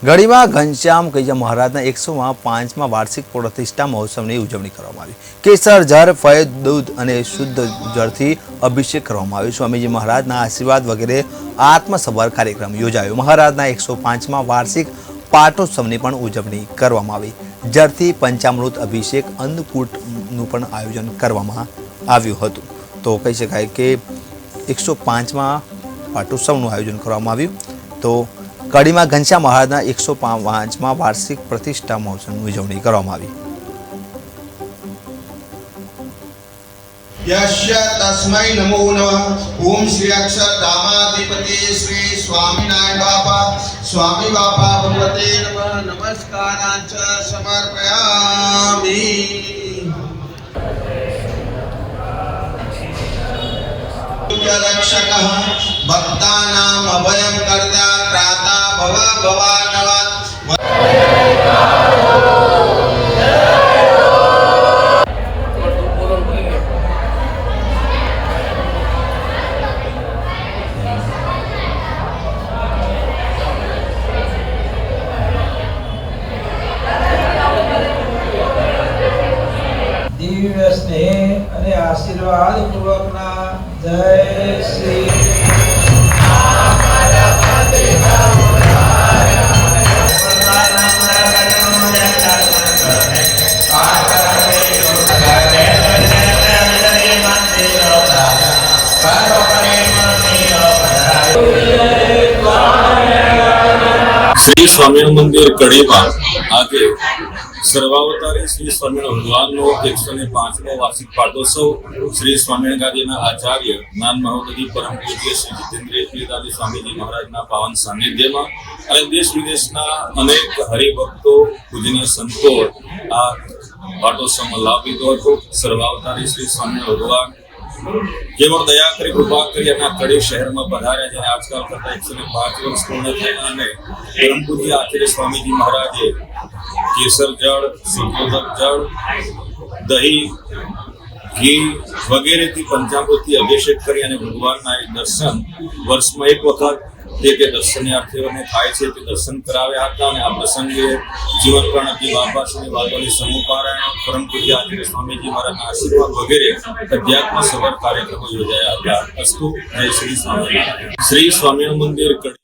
ગઢીમાં ઘનશ્યામ કૈયા મહારાજના 105મા વાર્ષિક પ્રતિષ્ઠા મહોત્સવની ઉજવણી કરવામાં આવી। કેસર ઝર ફળ દૂધ અને શુદ્ધ જળથી અભિષેક કરવામાં આવ્યો। સ્વામીજી મહારાજના આશીર્વાદ વગેરે આત્મસભર કાર્યક્રમ યોજાયો। મહારાજના 105મા વાર્ષિક પાટોત્સવની પણ ઉજવણી કરવામાં આવી। જળથી પંચામૃત અભિષેક અન્નકૂટનું પણ આયોજન કરવામાં આવ્યું હતું। તો કહી શકાય કે 105મા પાટોત્સવનું આયોજન કરવામાં આવ્યું। તો કડીમાં ઘનશ્યામ મહારાજના 105મા વાર્ષિક પ્રતિષ્ઠા મહોત્સવની ઉજવણી કરવામાં આવી। यस्य तस्मै नमो नमः। ओम श्री अक्षरधामाधिपति श्री स्वामिनारायण बापा स्वामी बापा भगवते नमः। नमस्कारांच समर्पयामि। रक्षकः भक्तानाम् अभयं कर्ता त्राता भव भवानवा। દિવ્ય સ્નેહ અને આશીર્વાદ પૂર્વકના જય શ્રી श्री स्वामिनारायण मंदिर कड़ीमा आज सर्वावतारी श्री स्वामिनारायण भगवानનો 105મો વાર્ષિક પાટોત્સવ શ્રી સ્વામિનારાયણ ગાદીના આચાર્ય જ્ઞાન મહોદધિ પરમ પૂજ્ય શ્રી જીતેન્દ્ર પ્રિયદાદી સ્વામીજી મહારાજના પાવન સાનિધ્યમાં અને દેશ વિદેશના અનેક હરિભક્તો પૂજનીય સંતો આ પાટોત્સવમાં લાભ લીધો હતો। સર્વાવતારી શ્રી સ્વામિનારાયણ ભગવાન केवल दया करी कृपा करी अपना कड़ी शहर में पधार्या है। आजकल करता 105 वर्ष पूर्ण थया ने परम पूज्य आचार्य स्वामीजी महाराजे केसर जल शुद्धोदक जल दही घी वगैरह थी पंचामृत अभिषेक करी अने भगवानना दर्शन वर्ष में एक वखत ते दर्शनार्थीओने थाय छे ते दर्शन कराव्या हता अने आ प्रसंगे जीवन प्रणति वापासनी वादोनी समूह पारायण परम पूज्य आचार्य स्वामीजी महाराजना आशीर्वाद वगैरह अध्यात्म सभर कार्यक्रमों योजाया हता। अस्तु जय श्री स्वामिनारायण। श्री स्वामिनारायण मंदिर कड़ी।